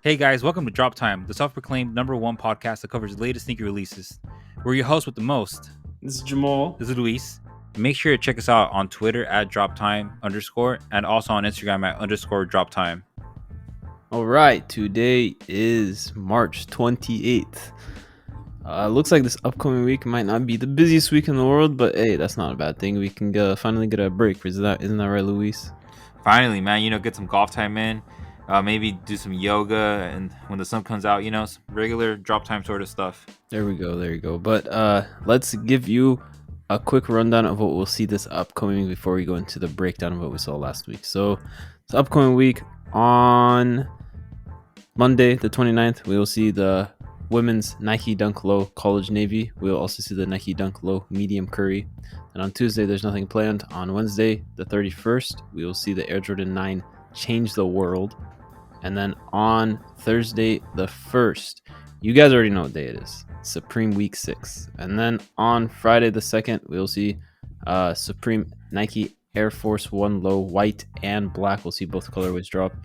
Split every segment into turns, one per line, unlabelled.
Hey guys, welcome to Drop Time, the self-proclaimed number one podcast that covers the latest sneaker releases. We're your hosts with the most.
This is Jamal.
This is Luis. Make sure to check us out on Twitter at DropTime_ and also on Instagram at _DropTime.
All right, today is March 28th. Looks like this upcoming week might not be the busiest week in the world, but hey, that's not a bad thing. We can finally get a break. Isn't that right, Luis?
Finally, man, get some golf time in. Maybe do some yoga, and when the sun comes out, some regular drop time sort of stuff.
There we go. But let's give you a quick rundown of what we'll see this upcoming week before we go into the breakdown of what we saw last week. So this upcoming week on Monday, the 29th, we will see the women's Nike Dunk Low College Navy. We'll also see the Nike Dunk Low Medium Curry. And on Tuesday, there's nothing planned. On Wednesday, the 31st, we will see the Air Jordan 9 Change the World. And then on Thursday, the 1st, you guys already know what day it is. Supreme Week 6. And then on Friday, the 2nd, we'll see Supreme Nike Air Force 1 Low White and Black. We'll see both colorways drop.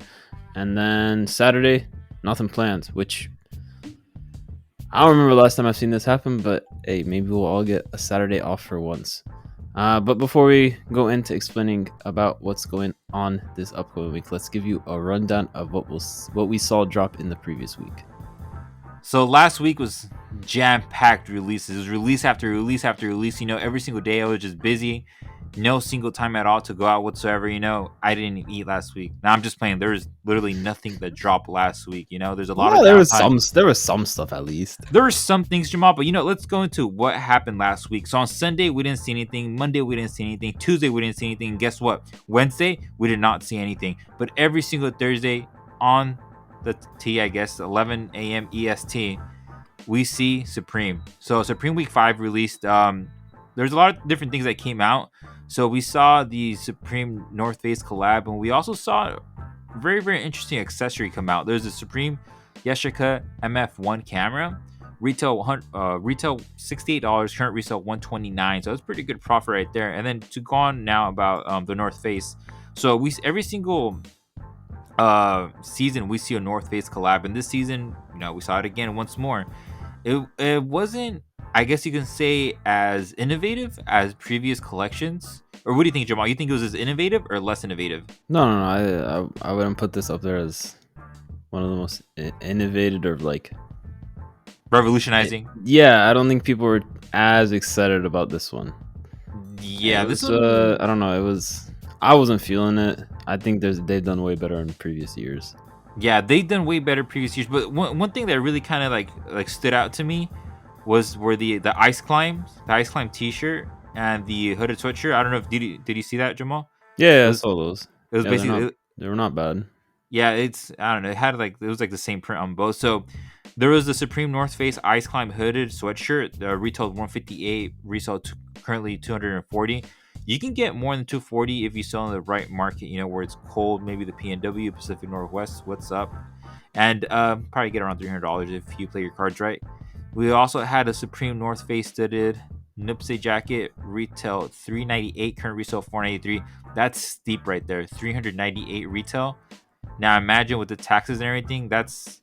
And then Saturday, nothing planned, which I don't remember the last time I've seen this happen, but hey, maybe we'll all get a Saturday off for once. But before we go into explaining about what's going on this upcoming week, let's give you a rundown of what we saw drop in the previous week.
So last week was jam-packed releases. It was release after release after release. Every single day I was just busy. No single time at all to go out whatsoever. I didn't eat last week. Now I'm just playing. There was literally nothing that dropped last week. There's a lot of
there was some stuff at least.
There were some things, Jamal, but let's go into what happened last week. So on Sunday we didn't see anything. Monday we didn't see anything. Tuesday we didn't see anything. And guess what? Wednesday we did not see anything. But every single Thursday on the T, I guess 11 a.m. EST, we see Supreme. So Supreme Week 5 released. There's a lot of different things that came out. So we saw the Supreme North Face collab, and we also saw a very, very interesting accessory come out. There's a Supreme Yashica MF1 camera, retail $68, current resale $129. So that's pretty good profit right there. And then to go on now about the North Face. So every single season we see a North Face collab, and this season, we saw it again once more. It wasn't, I guess you can say, as innovative as previous collections. Or what do you think, Jamal? You think it was as innovative or less innovative?
No. I wouldn't put this up there as one of the most innovative or like
revolutionizing.
Yeah, I don't think people were as excited about this one.
Yeah,
this was, I don't know. I wasn't feeling it. I think they've done way better in previous years.
Yeah, they've done way better previous years. But one thing that really kind of like stood out to me were the Ice Climb T-shirt and the hooded sweatshirt. I don't know if did you see that, Jamal?
Yeah, I saw those.
It was basically
they were not bad.
Yeah, I don't know. It was the same print on both. So there was the Supreme North Face Ice Climb hooded sweatshirt. Retailed $158, resale currently $240. You can get more than $240 if you sell in the right market. Where it's cold, maybe the PNW, Pacific Northwest. What's up? And probably get around $300 if you play your cards right. We also had a Supreme North Face studded Nipsey jacket, retail $398, current resale $493. That's steep right there. $398 retail. Now imagine with the taxes and everything, that's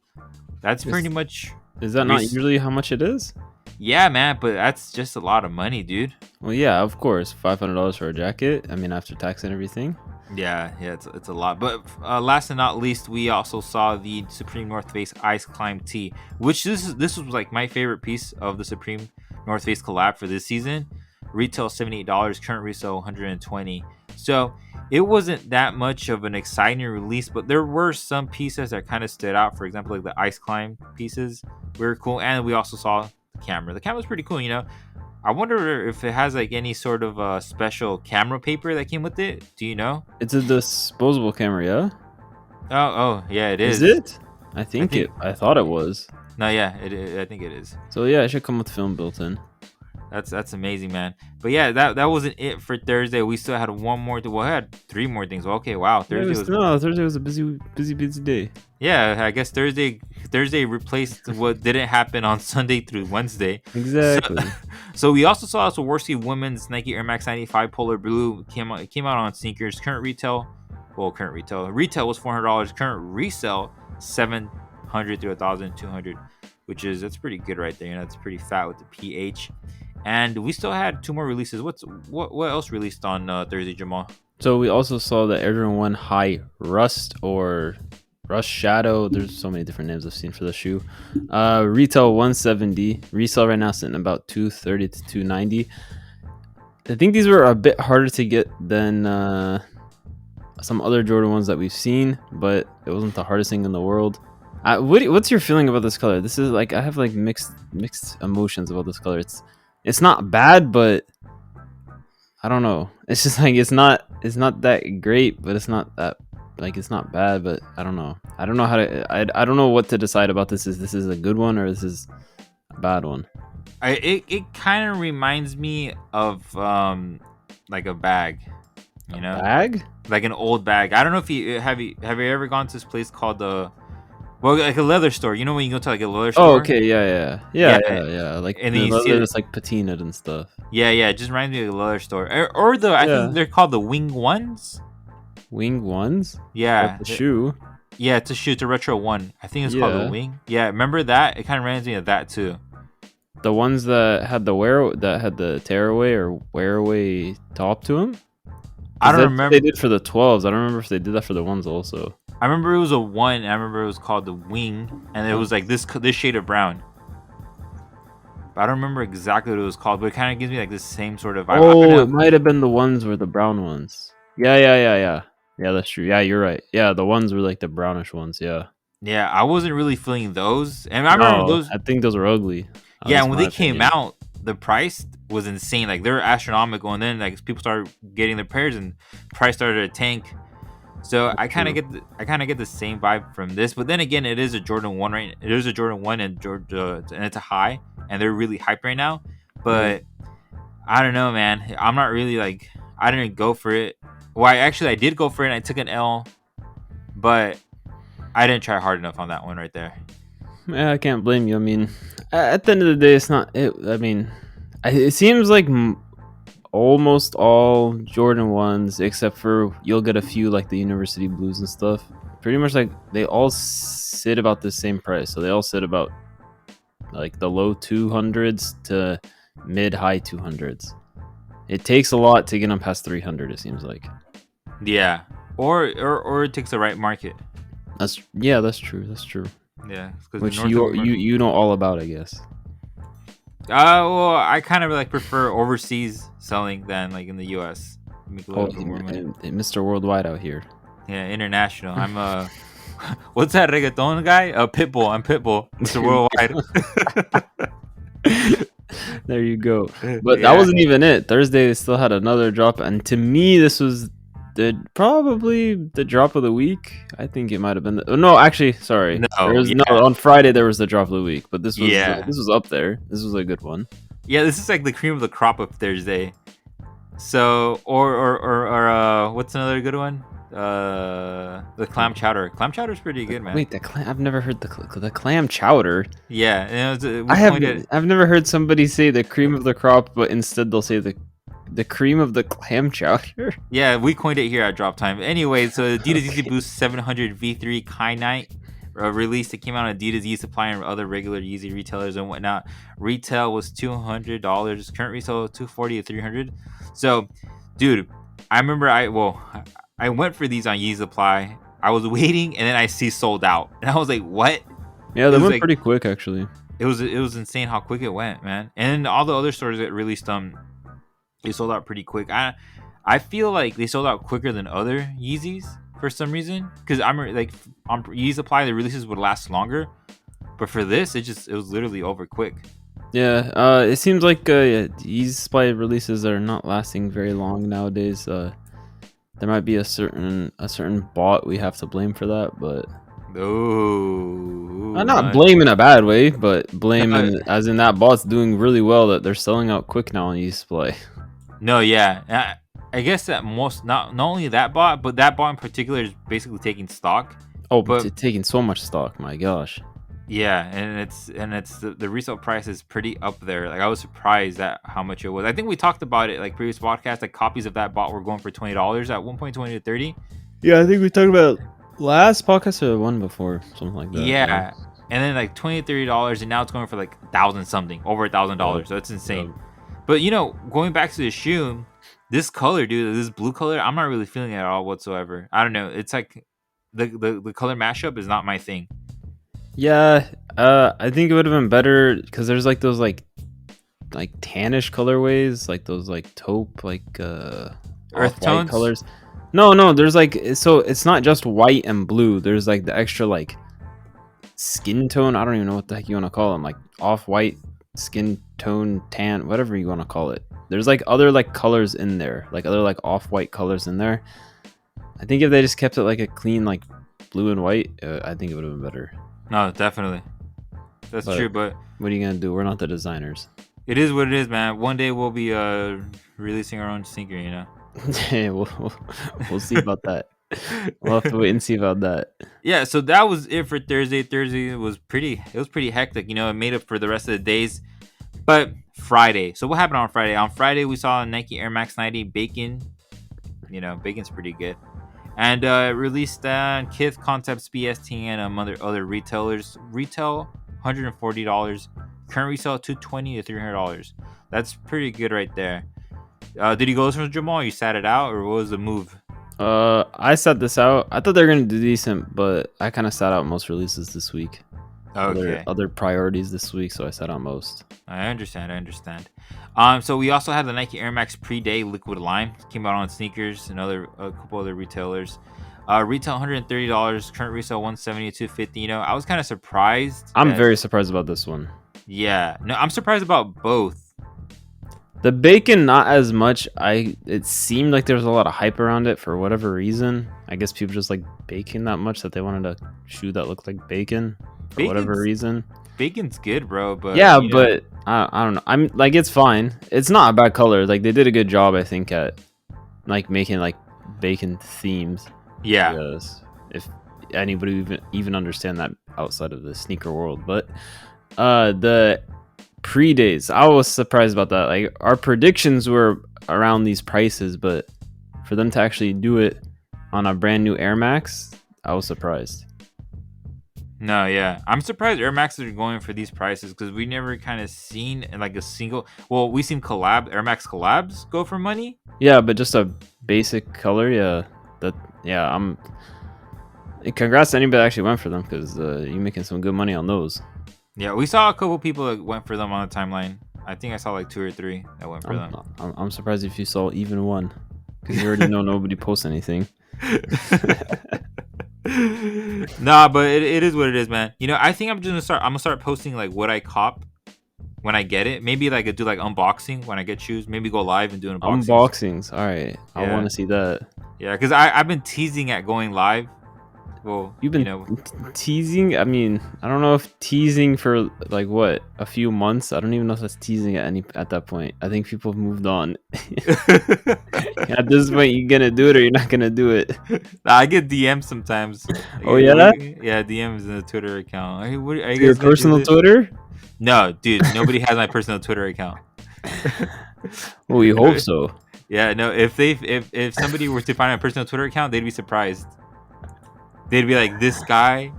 pretty much.
Is that not usually how much it is?
Yeah, man, but that's just a lot of money, dude.
Well, yeah, of course, $500 for a jacket. I mean, after tax and everything.
Yeah, it's a lot. But last and not least, we also saw the Supreme North Face Ice Climb tee, which this was like my favorite piece of the Supreme North Face collab for this season. Retail $78, current resale $120. So it wasn't that much of an exciting release, but there were some pieces that kind of stood out. For example, like the Ice Climb pieces were cool, and we also saw the camera. The camera's pretty cool, I wonder if it has like any sort of special camera paper that came with it. Do you know?
It's a disposable camera, yeah?
Oh, yeah, it is.
Is it? I thought it was.
No, yeah, I think it is.
So yeah, it should come with film built in.
That's amazing, man. But yeah, that wasn't it for Thursday. We still had one more. We had three more things. Well, okay, wow.
Thursday was a busy day.
Yeah, I guess Thursday replaced what didn't happen on Sunday through Wednesday.
Exactly.
So we also saw Swarovski women's Nike Air Max 95 Polar Blue came out on sneakers. Current retail was $400. Current resale 100 through 1,200, that's pretty good right there. That's pretty fat with the pH. And we still had 2 more releases. What else released on Thursday, Jamal?
So we also saw the Air Jordan 1 High Rust or Rust Shadow. There's so many different names I've seen for the shoe. Retail 170. Resale right now sitting about 230 to 290. I think these were a bit harder to get than some other Jordan ones that we've seen, but it wasn't the hardest thing in the world. What's your feeling about this color? This is like, I have like mixed emotions about this color. It's not bad, but I don't know. It's just like it's not that great, but it's not that like it's not bad, but I don't know. I don't know how to. I don't know what to decide about this. Is this is a good one or this is a bad one?
It kind of reminds me of like a bag, you know,
Bag,
like an old bag. I don't know if you have you ever gone to this place called like a leather store. You know when you go to like a leather store.
Oh, okay, yeah. Like
And
the
then you see
leather
it-
that's like patinaed and stuff.
Yeah, it just reminds me of a leather store. Or I think they're called the Wing Ones.
Wing ones.
Yeah,
Like the shoe.
yeah, it's a shoe. It's a retro one. I think it's called
Yeah.
the Wing. Yeah, remember that? It kind of reminds me of that too.
The ones that had the tearaway or wear away top to them.
I don't
That's what
remember.
they did for the 12s. I don't remember if they did that for the ones also.
I remember it was a one. And I remember it was called the Wing, and it was like this shade of brown. But I don't remember exactly what it was called, but it kind of gives me like this same sort of vibe. I
Oh,
don't
it
know.
might have been the ones were the brown ones. Yeah. Yeah, that's true. Yeah, you're right. Yeah, the ones were like the brownish ones. Yeah.
Yeah, I wasn't really feeling those, and I remember
No,
those.
I think those were ugly.
Yeah,
That's
and when
my
they came
opinion.
out, the price was insane. Like they were astronomical, and then like people started getting their pairs, and price started to tank. So I kind of get the same vibe from this, but then again, it is a Jordan 1, right? It is a Jordan 1 and Georgia, and it's a high, and they're really hyped right now. But I don't know, man. I'm not really like, I didn't go for it. Well, I did go for it, and I took an L, but I didn't try hard enough on that one right there.
Yeah, I can't blame you. I mean, at the end of the day, it's not. It seems like almost all Jordan ones, except for you'll get a few like the University Blues and stuff. Pretty much like they all sit about the same price. So they all sit about like the low 200s to mid high 200s. It takes a lot to get them past 300. It seems like.
Yeah, or it takes the right market.
That's true. That's true.
Yeah, 'cause
Which
North
you
America-
you know all about, I guess.
Well, I kind of like prefer overseas selling than like in the U.S. Make a
Oh,
little bit more money.
Mr. Worldwide out here.
Yeah, international. I'm what's that reggaeton guy? Pitbull. I'm Pitbull. Mr. Worldwide.
There you go. But
Yeah.
that wasn't even it. Thursday they still had another drop, and to me this was probably the drop of the week. I think it might have been. No, actually, sorry.
No,
No, on Friday there was the drop of the week, but this was
Yeah.
up there. This was a good one.
Yeah, this is like the cream of the crop of Thursday. So, or what's another good one? The clam chowder. Clam chowder's pretty good, man.
Wait, I've never heard the clam chowder.
Yeah, and it was,
I've never heard somebody say the cream of the crop, but instead they'll say the cream of the clam chowder.
Yeah, we coined it here at Drop Time. Anyway, so Adidas Yeezy Boost 700 V3 Kyanite release. It came out on Adidas Yeezy Supply and other regular Yeezy retailers and whatnot. Retail was $200. Current resale $240 to $300. So, dude, I remember I went for these on Yeezy Supply. I was waiting, and then I see sold out, and I was like, "What?"
Yeah,
It
they
was
went
like-
pretty quick actually.
It was insane how quick it went, man. And all the other stores that released they sold out pretty quick. I feel like they sold out quicker than other Yeezys for some reason. Because I'm like on Yeezy Supply, the releases would last longer, but for this, it was literally over quick.
Yeah, it seems like these Supply releases are not lasting very long nowadays. There might be a certain bot we have to blame for that, but
Oh,
not blame in a bad way, but blame as in that bot's doing really well that they're selling out quick now on eSplay.
No, yeah, I guess that not only that bot, but that bot in particular is basically taking stock.
Oh,
But-
but taking so much stock, my gosh.
Yeah, and it's the resale price is pretty up there. Like I was surprised at how much it was. I think we talked about it like previous podcasts. Like copies of that bot were going for $20 at one point, 20 to 30.
Yeah, I think we talked about Last podcast or the one before, something like that.
Yeah. And then like $20, $30, and now it's going for like 1,000 something, over $1,000. So it's insane. But going back to the shoe, this color, dude, this blue color, I'm not really feeling it at all whatsoever. I don't know. It's like the color mashup is not my thing.
Yeah, I think it would have been better because there's like those like tannish colorways, like those like taupe, like
Earth tones
colors. No, there's like, so it's not just white and blue. There's like the extra like skin tone. I don't even know what the heck you want to call them, like off-white, skin tone, tan, whatever you want to call it. There's like other like colors in there, like other like off-white colors in there. I think if they just kept it like a clean like blue and white, I think it would have been better.
No, definitely. That's true, but
what are you gonna do? We're not the designers.
It is what it is, man. One day we'll be releasing our own sneaker,
Yeah, we'll see about that. We'll have to wait and see about that.
Yeah, so that was it for Thursday. Thursday was pretty hectic. It made up for the rest of the days. But Friday. So what happened on Friday? On Friday we saw Nike Air Max 90 Bacon. Bacon's pretty good. And released Kith Concepts, BST, and other retailers. Retail $140. Current resale $220 to $300. That's pretty good right there. Did you go from Jamal? You sat it out, or what was the move?
I sat this out. I thought they were gonna do decent, but I kind of sat out most releases this week.
Okay.
Other priorities this week, so I sat out most.
I understand. So we also had the Nike Air Max Pre-Day Liquid Lime. Came out on sneakers and a couple other retailers. Retail $130. Current resale $170 to $250. I was kind of surprised.
I'm very surprised about this one.
Yeah. No, I'm surprised about both.
The bacon, not as much. It seemed like there was a lot of hype around it for whatever reason. I guess people just like bacon that much that they wanted a shoe that looked like bacon for whatever reason.
Bacon's good, bro. But
yeah, but I don't know. I'm like, it's fine. It's not a bad color. Like they did a good job, I think, at like making like bacon themes.
Yeah.
Because if anybody even understand that outside of the sneaker world, but the pre-days, I was surprised about that. Like our predictions were around these prices, but for them to actually do it on a brand new Air Max, I was surprised.
No, yeah, I'm surprised Air Maxes are going for these prices because we never kind of seen like a single. Well, we seen Air Max collabs go for money.
Yeah, but just a basic color, yeah. I'm. Congrats to anybody that actually went for them because you're making some good money on those.
Yeah, we saw a couple people that went for them on the timeline. I think I saw like 2 or 3 that went for them.
I'm surprised if you saw even one, because you already know nobody posts anything.
Nah, but it is what it is, man. I think I'm gonna start posting like what I cop when I get it. Maybe like do like unboxing when I get shoes. Maybe go live and do
unboxings. All right, yeah. I want to see that.
Yeah, because I've been teasing at going live. Well,
you've been teasing. I mean, I don't know if teasing for like what, a few months. I don't even know if that's teasing at that point. I think people have moved on. At this point, you're gonna do it or you're not gonna do it.
I get DMs sometimes.
Oh yeah,
yeah, DMs in the Twitter account. Are you
your personal Twitter?
No, dude, nobody has my personal Twitter account.
Well, we hope so.
Yeah, no. If somebody were to find my personal Twitter account, they'd be surprised. They'd be like, this guy,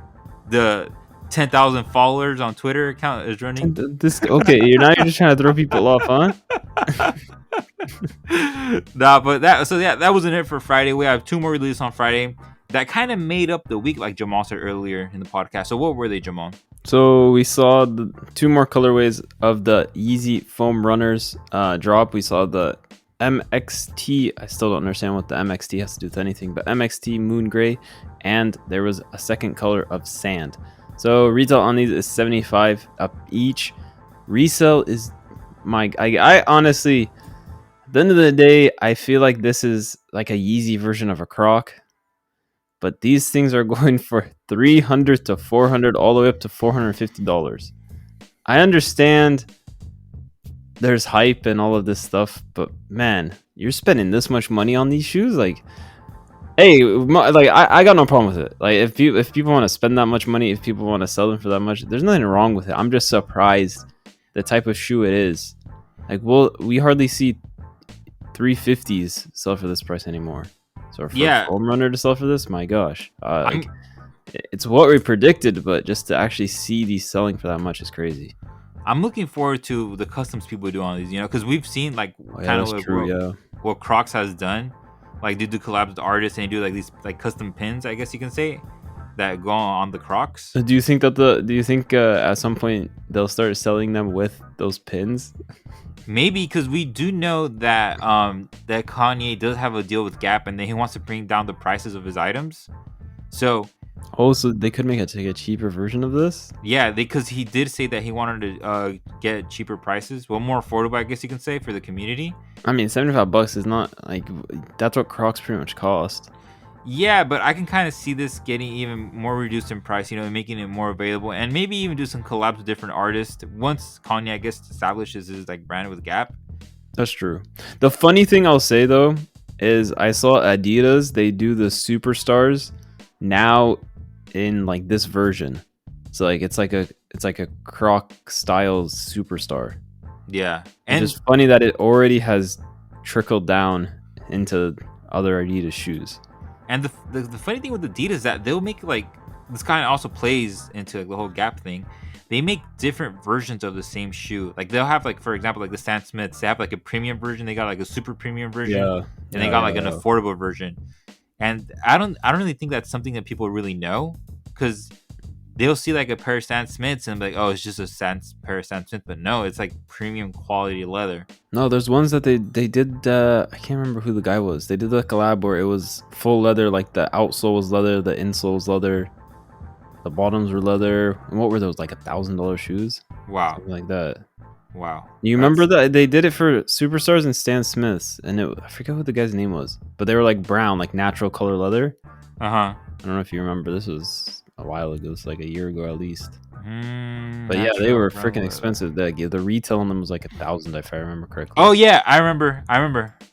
the 10,000 followers on Twitter account is running.
Okay, you're just trying to throw people off, huh?
Nah, but that wasn't it for Friday. We have 2 more releases on Friday that kind of made up the week, like Jamal said earlier in the podcast. So what were they, Jamal?
So we saw the 2 more colorways of the Yeezy Foam Runners drop. We saw the MXT. I still don't understand what the MXT has to do with anything, but MXT Moon Gray, and there was a second color of Sand. So retail on these is $75 up each. Resale is I honestly, at the end of the day, I feel like this is like a Yeezy version of a Croc, but these things are going for $300 to $400, all the way up to $450. I understand there's hype and all of this stuff, but man, you're spending this much money on these shoes. Like, hey, like I got no problem with it. Like, if people want to spend that much money, if people want to sell them for that much, there's nothing wrong with it. I'm just surprised the type of shoe it is. Like, we hardly see 350s sell for this price anymore. So for
Yeah.
a foam runner to sell for this, my gosh,
I'm
it's what we predicted, but just to actually see these selling for that much is crazy.
I'm looking forward to the customs people do on these, because we've seen like
Oh, yeah,
kind of
that's
like
true. Yeah.
what Crocs has done. Like they do collabs with artists and they do like these like custom pins, I guess you can say, that go on the Crocs.
Do you think at some point they'll start selling them with those pins?
Maybe because we do know that that Kanye does have a deal with Gap and then he wants to bring down the prices of his items. So
Oh, so they could make a cheaper version of this?
yeah, because he did say that he wanted to get cheaper prices, well, more affordable, I guess you can say, for the community.
I mean, $75 is not like that's what Crocs pretty much cost.
Yeah, but I can kind of see this getting even more reduced in price, and making it more available, and maybe even do some collabs with different artists once Kanye, I guess, establishes his like brand with Gap.
That's true. The funny thing I'll say though is I saw Adidas, they do the Superstars now in like this version. So like it's like a Croc style Superstar.
Yeah,
And
and
it's just funny that it already has trickled down into other Adidas shoes.
and the funny thing with Adidas is that they'll make like this kind of also plays into like, the whole Gap thing. They make different versions of the same shoe. Like they'll have like, for example, like the Stan Smiths. They have like a premium version. They got like a super premium version, and they got like an affordable version. And I don't really think that's something that people really know, because they'll see like a pair of Stan Smiths and be like, oh, it's just a pair of Stan Smith, but no, it's like premium quality leather.
No, there's ones that they did. I can't remember who the guy was. They did the collab where it was full leather, like the outsole was leather, the insole was leather, the bottoms were leather. And what were those, like $1,000 shoes?
Wow,
Something like that.
wow.
You remember that they did it for Superstars and Stan Smiths, and I forget what the guy's name was, but they were like brown, like natural color leather.
Uh huh.
I don't know if you remember. This was a while ago. It's like a year ago at least. But yeah, they were freaking expensive. The retail on them was like $1,000 if I remember correctly.
Oh yeah, I remember.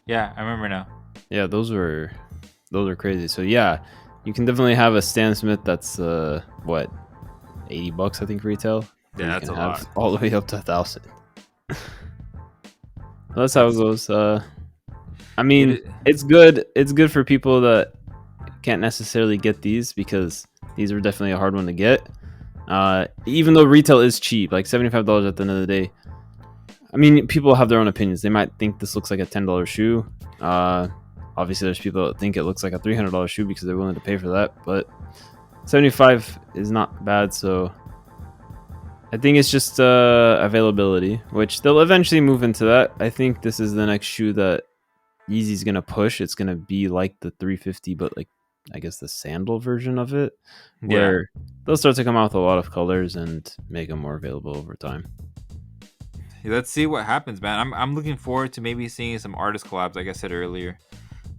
Yeah, I remember now.
Yeah, those were crazy. So yeah, you can definitely have a Stan Smith that's what, $80 I think retail.
Yeah,
You
that's
can
a
have
lot.
all the way up to 1,000. That's how it goes. I mean, it's good. It's good for people that can't necessarily get these, because these are definitely a hard one to get. Even though retail is cheap, like $75 at the end of the day. I mean, people have their own opinions. They might think this looks like a $10 shoe. Obviously, there's people that think it looks like a $300 shoe because they're willing to pay for that. But 75 is not bad. So I think it's just availability, which they'll eventually move into that. I think this is the next shoe that Yeezy's gonna push. It's gonna be like the 350, but like, I guess the sandal version of it, where they'll start to come out with a lot of colors and make them more available over time.
Let's see what happens, man. I'm looking forward to maybe seeing some artist collabs, like I said earlier.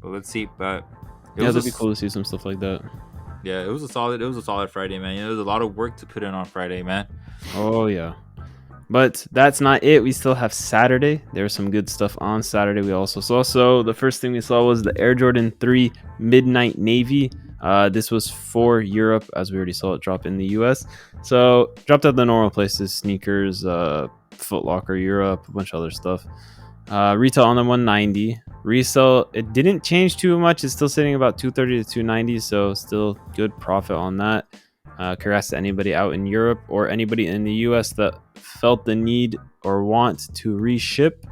But let's see. But
Yeah, that'd be cool to see some stuff like that.
Yeah, it was a solid Friday, man. There's a lot of work to put in on Friday, man.
Oh yeah. But that's not it. We still have Saturday. There's some good stuff on Saturday. We also saw. So the first thing we saw was the Air Jordan 3 Midnight Navy. This was for Europe, as we already saw it drop in the US. So dropped at the normal places: sneakers, Foot Locker Europe, a bunch of other stuff. Retail on the 190. Resell, it didn't change too much. It's still sitting about 230 to 290. So still good profit on that. Congrats to anybody out in Europe or anybody in the US that felt the need or want to reship.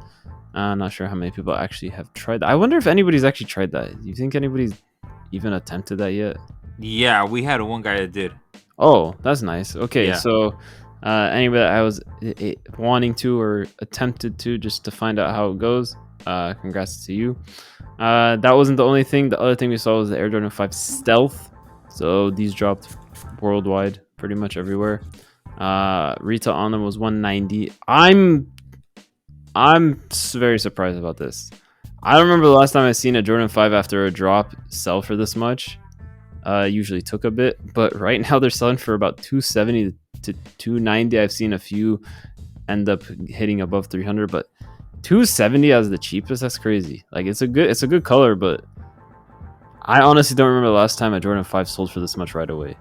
Not sure how many people actually have tried that. I wonder if anybody's actually tried that. Do you think anybody's even attempted that yet?
Yeah, we had one guy that did.
Oh, that's nice. Okay,
Yeah.
so anybody that I was wanting to or attempted to, just to find out how it goes, congrats to you. That wasn't the only thing. The other thing we saw was the Air Jordan 5 Stealth. So these dropped worldwide, pretty much everywhere. Retail on them was 190. I'm very surprised about this. I don't remember the last time I've seen a Jordan 5 after a drop sell for this much. Usually took a bit, but right now they're selling for about 270 to 290. I've seen a few end up hitting above 300, but 270 as the cheapest, that's crazy. Like it's a good color, but I honestly don't remember the last time a Jordan 5 sold for this much right away.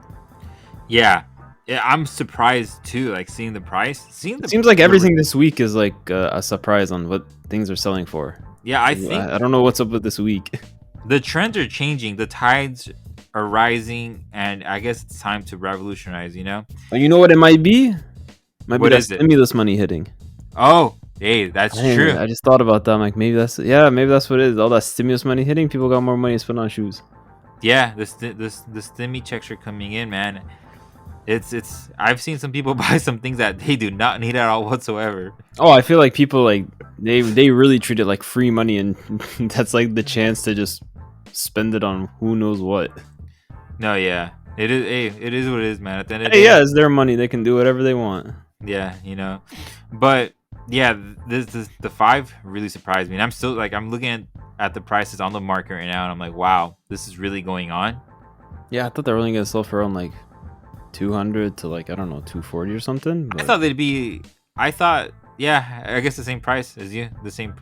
Yeah, I'm surprised too. Like seeing the price,
It seems like everything this week is like a surprise on what things are selling for.
Yeah, I think
I don't know what's up with this week.
The trends are changing. The tides are rising, and I guess it's time to revolutionize. You know,
And you know what it might be? Might be
what
that
is it?
stimulus money hitting.
Oh, hey, that's true.
I just thought about that. I'm like, maybe that's what it is. All that stimulus money hitting, people got more money to spend on shoes.
Yeah, the stimmy checks are coming in, man. It's. I've seen some people buy some things that they do not need at all whatsoever.
Oh, I feel like people like they really treat it like free money, and that's like the chance to just spend it on who knows what.
No, yeah, it is. Hey, it is what it is, man. At the end of the
Hey,
day,
yeah, it's their money. They can do whatever they want.
yeah, you know. But yeah, this the five really surprised me, and I'm still like I'm looking at the prices on the market right now, and I'm like, wow, this is really going on.
Yeah, I thought they were only gonna sell for around like 200 to like I don't know 240 or something.
I
But
thought they'd be. I thought, yeah, I guess the same price as you, the same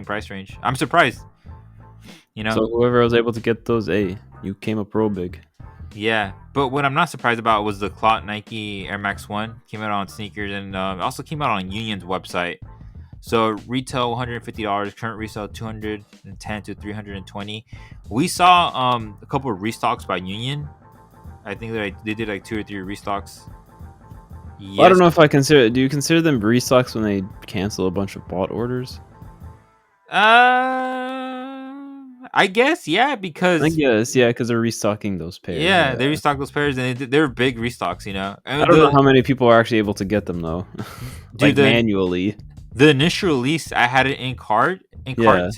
price range. I'm surprised. You know,
so whoever was able to get those, hey, you came up real big.
yeah. But what I'm not surprised about was the clout Nike Air Max One came out on sneakers, and also came out on Union's website. So retail $150, current resale 210 to 320. We saw a couple of restocks by Union. I think that they did like 2 or 3 restocks.
Well, I don't
Yes.
know if I consider. Do you consider them restocks when they cancel a bunch of bought orders?
I guess yeah,
I
because
guess yeah, because they're restocking those pairs.
yeah,
Yeah.
they restock those pairs, and they're big restocks, you know.
I
And
don't know how many people are actually able to get them though,
dude,
like manually.
the initial release, I had it in cart,
Yeah.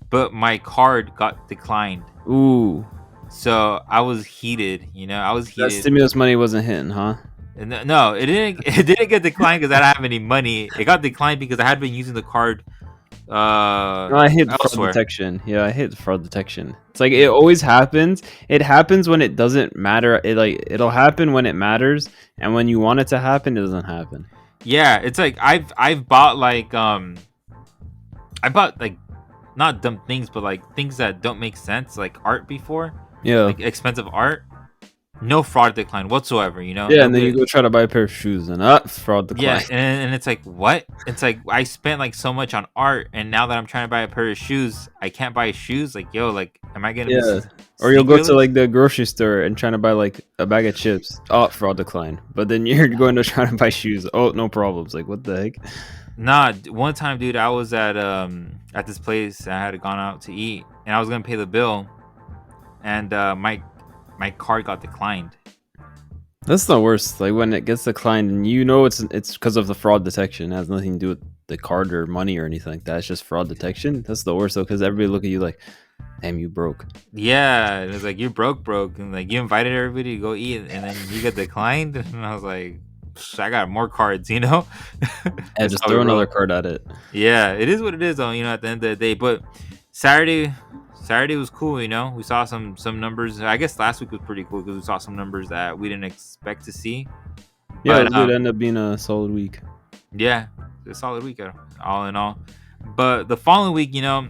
but my card got declined,
Ooh,
so I was heated. You know, I was
that
heated.
stimulus money wasn't hitting, huh?
And no, it didn't. It didn't get declined because I didn't have any money. It got declined because I had been using the card
No, I hate fraud
elsewhere.
detection. Yeah, I hate fraud detection. It's like it always happens. It happens when it doesn't matter. It'll happen when it matters, and when you want it to happen, it doesn't happen.
Yeah, it's like I've bought like I bought like not dumb things, but like things that don't make sense, like art before,
Yeah.
like expensive art. No fraud decline whatsoever, you know.
Yeah,
No
and then you
good.
go try to buy a pair of shoes, and fraud
Yeah,
decline.
and it's like what? It's like I spent like so much on art, and now that I'm trying to buy a pair of shoes, I can't buy shoes. Like yo, like am I gonna be
Yeah. Or you'll go to
sneakerless?
like the grocery store and trying to buy like a bag of chips. Oh, fraud decline. But then you're going to try to buy shoes. Oh, no problems. Like what the heck?
Nah, one time, dude, I was at this place. I had gone out to eat, and I was gonna pay the bill, and my card got declined.
That's the worst. Like when it gets declined, and you know it's because of the fraud detection. It has nothing to do with the card or money or anything like that. It's just fraud detection. That's the worst though, because everybody look at you like, damn, you broke.
Yeah, it was like you broke, and like you invited everybody to go eat, and then you get declined, and I was like, I got more cards, you know.
Yeah,
That's
just
how we
throw another
roll.
card at it.
Yeah, it is what it is, though. You know, at the end of the day, but Saturday was cool. You know, we saw some numbers. I guess last week was pretty cool because we saw some numbers that we didn't expect to see.
Yeah, it
But
was good. End up being a solid week.
yeah, a solid week, all in all. But the following week, you know,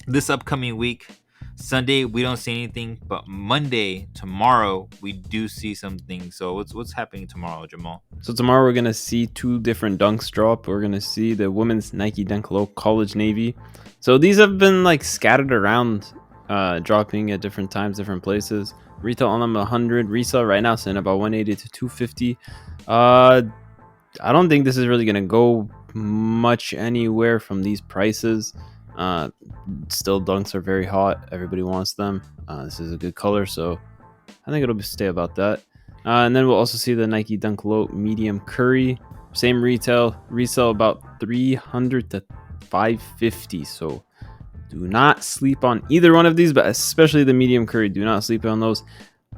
this upcoming week, Sunday we don't see anything, but Monday, tomorrow, we do see something. So what's happening tomorrow, Jamal?
So tomorrow we're gonna see two different dunks drop. We're gonna see the women's Nike Dunk Low College Navy. So these have been like scattered around, dropping at different times, different places. Retail on them 100. Resale right now sitting about 180 to 250. I don't think this is really gonna go much anywhere from these prices. Still dunks are very hot. Everybody wants them. This is a good color, so I think it'll stay about that. And then we'll also see the Nike Dunk Low Medium Curry. Same retail. Resell about 300 to 550. So do not sleep on either one of these, but especially the Medium Curry. Do not sleep on those.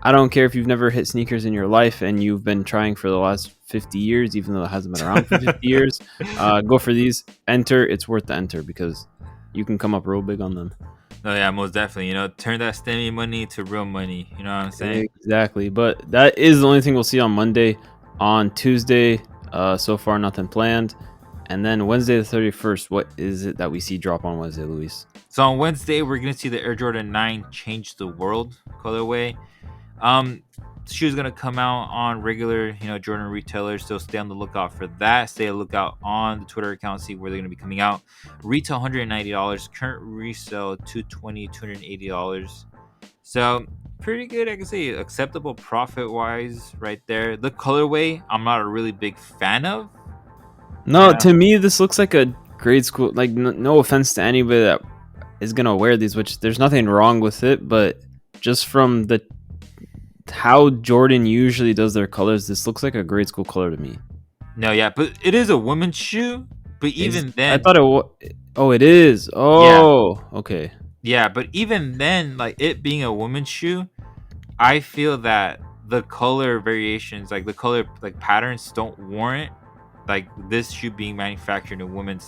I don't care if you've never hit sneakers in your life and you've been trying for the last 50 years, even though it hasn't been around for 50 years. Go for these. Enter. It's worth the enter because you can come up real big on them.
No, yeah, most definitely. You know, turn that STEMI money to real money. You know what I'm saying?
Exactly. But that is the only thing we'll see on Monday. On Tuesday, so far nothing planned. And then Wednesday the 31st, what is it that we see drop on Wednesday, Luis?
So on Wednesday, we're gonna see the Air Jordan 9 change the world colorway. Um, shoes gonna come out on regular, Jordan retailers. So stay on the lookout for that. Stay on the lookout on the Twitter account, see where they're gonna be coming out. Retail $190, current resale $280. So pretty good, I can say, acceptable profit wise right there. The colorway, I'm not a really big fan of.
No, to me this looks like a grade school. Like no offense to anybody that is gonna wear these, which there's nothing wrong with it, but just from the how Jordan usually does their colors, this looks like a grade school color to me.
No, yeah, but it is a women's shoe. But even then,
I thought oh, it is. Oh, yeah. Okay.
Yeah, but even then, like it being a women's shoe, I feel that the color variations, like the color like patterns, don't warrant like this shoe being manufactured in a women's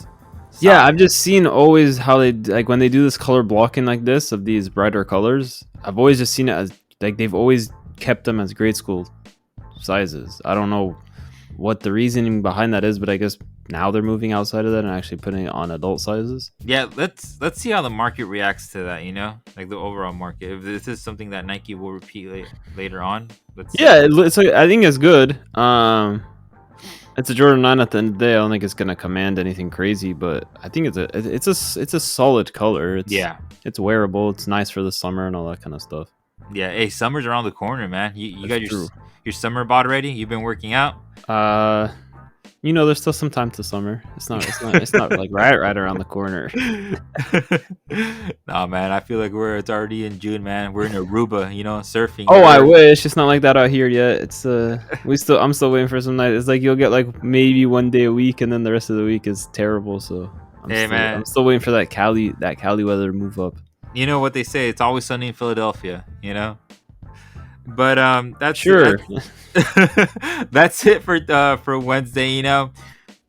size.
Yeah, I've just seen always how they like when they do this color blocking like this of these brighter colors. I've always just seen it as like they've always kept them as grade school sizes. I don't know what the reasoning behind that is, but I guess now they're moving outside of that and actually putting it on adult sizes.
Yeah, let's see how the market reacts to that, like the overall market. If this is something that Nike will repeat later on, let's see.
Yeah, I think it's good. It's a Jordan 9 at the end of the day. I don't think it's gonna command anything crazy, but I think it's a solid color. It's wearable. It's nice for the summer and all that kind of stuff.
Yeah, hey, summer's around the corner, man. You got your summer bod ready? You've been working out?
There's still some time to summer. It's not like right around the corner.
Nah, man, I feel like it's already in June, man. We're in Aruba, surfing.
Oh, I wish. It's not like that out here yet. It's I'm still waiting for some nights. It's like you'll get like maybe one day a week, and then the rest of the week is terrible. So I'm still waiting for that Cali weather to move up.
You know what they say? It's always sunny in Philadelphia. But that's
sure.
That's it for Wednesday.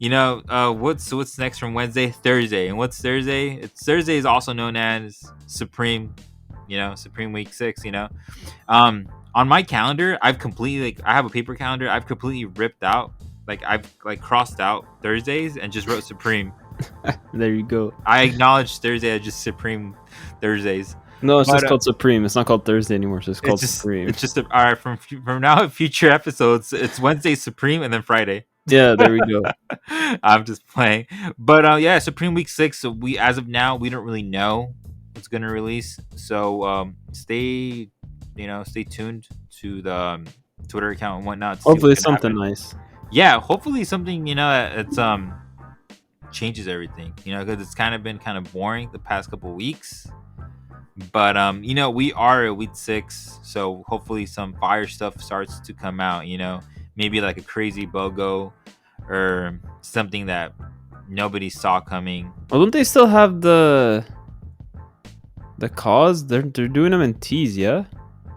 What's next from Wednesday? Thursday. And what's Thursday? Thursday is also known as Supreme. Supreme Week 6. On my calendar, I've completely I have a paper calendar. I've completely ripped out. I've crossed out Thursdays and just wrote Supreme.
There you go.
I acknowledge Thursday as just Supreme Thursdays.
No, it's just called Supreme. It's not called Thursday anymore. It's just called Supreme.
It's just all right. From now, future episodes, it's Wednesday Supreme and then Friday.
Yeah, there we go.
I'm just playing, but yeah, Supreme Week 6. So as of now, we don't really know what's gonna release. So stay tuned to the Twitter account and whatnot.
Hopefully, something nice.
Yeah, hopefully something it's changes everything. Because it's kind of been boring the past couple weeks. But we are at week 6, so hopefully some fire stuff starts to come out. Maybe like a crazy BOGO or something that nobody saw coming.
Well, don't they still have the cause? They're doing them in teas, yeah.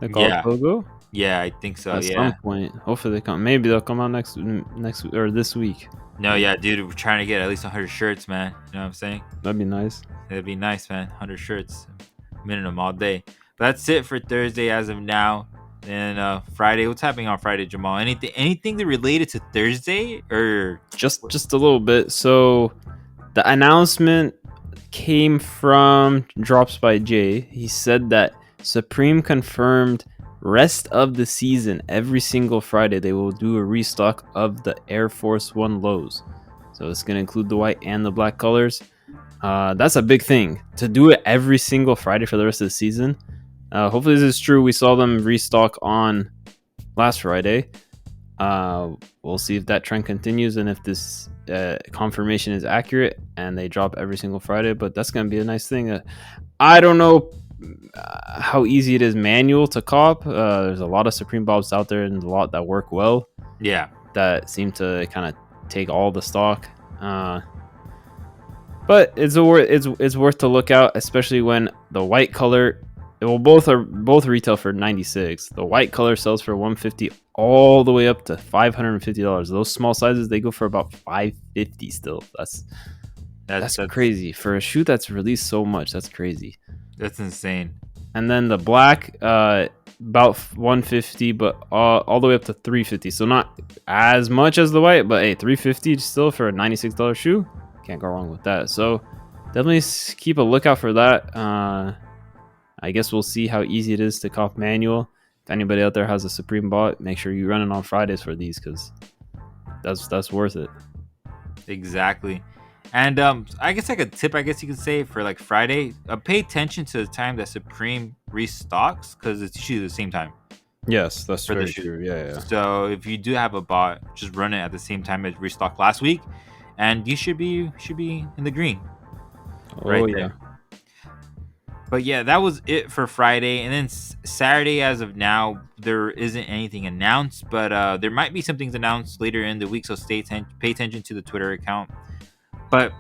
The cause BOGO.
Yeah, I think so.
At some point, hopefully they come. Maybe they'll come out next or this week.
No, yeah, dude, we're trying to get at least 100 shirts, man. You know what I'm saying?
That'd be nice.
It'd be nice, man. 100 shirts. Minimum all day. But that's it for Thursday as of now. And Friday, what's happening on Friday, Jamal? Anything that related to Thursday or
just a little bit? So the announcement came from Drops by Jay. He said that Supreme confirmed rest of the season every single Friday they will do a restock of the Air Force One lows. So it's gonna include the white and the black colors. That's a big thing to do it every single Friday for the rest of the season. Hopefully this is true. We saw them restock on last Friday. We'll see if that trend continues and if this confirmation is accurate and they drop every single Friday. But that's going to be a nice thing. I don't know how easy it is manual to cop. There's a lot of Supreme Bobs out there and a lot that work well.
Yeah. That
seem to kind of take all the stock. But it's worth to look out, especially when the white color. Both retail for $96. The white color sells for $150 all the way up to $550. Those small sizes they go for about $550 still. That's crazy for a shoe that's released so much. That's crazy.
That's insane.
And then the black about $150, but all the way up to $350. So not as much as the white, but hey, $350 still for a $96 shoe. Can't go wrong with that. So definitely keep a lookout for that. I guess we'll see how easy it is to cop manual. if anybody out there has a Supreme bot, make sure you run it on Fridays for these, because that's worth it.
Exactly. And I guess like a tip, I guess you could say for like Friday, pay attention to the time that Supreme restocks, because it's usually the same time.
Yes, that's
For the
very
shoe.
true. Yeah.
So if you do have a bot, just run it at the same time it restocked last week, and you should be in the green.
Oh
Right
yeah.
there. But yeah, that was it for Friday. And then Saturday, as of now, there isn't anything announced, but there might be some things announced later in the week. So pay attention to the Twitter account. But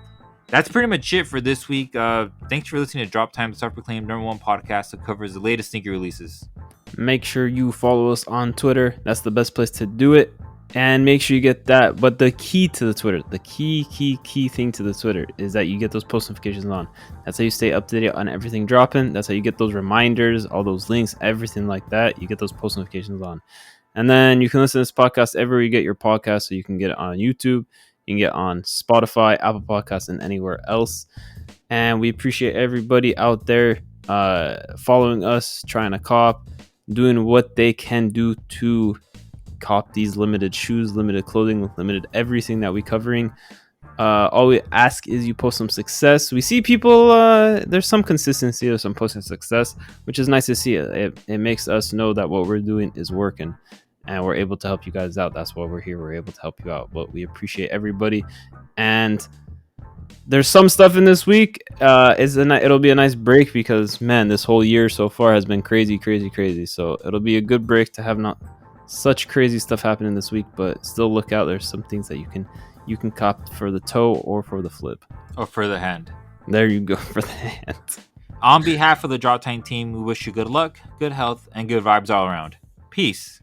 that's pretty much it for this week. Thanks for listening to Drop Time, the self-proclaimed #1 podcast that covers the latest sneaker releases.
Make sure you follow us on Twitter. That's the best place to do it. And make sure you get that. But the key to the Twitter, the key thing to the Twitter is that you get those post notifications on. That's how you stay up to date on everything dropping. That's how you get those reminders, all those links, everything like that. You get those post notifications on. And then you can listen to this podcast everywhere you get your podcast. So you can get it on YouTube, you can get on Spotify, Apple Podcasts, and anywhere else. And we appreciate everybody out there following us, trying to cop, doing what they can do to cop these limited shoes, limited clothing, limited everything that we're covering. All we ask is you post some success. We see people, there's some consistency, there's some posting success, which is nice to see. It makes us know that what we're doing is working, and we're able to help you guys out. That's why we're here. We're able to help you out. But we appreciate everybody. And there's some stuff in this week. It'll be a nice break, because man, this whole year so far has been crazy. So it'll be a good break to have not such crazy stuff happening this week, but still look out. There's some things that you can cop for the toe or for the flip
or for the hand.
There you go, for the hand.
On behalf of the Drop Time team, we wish you good luck, good health, and good vibes all around. Peace.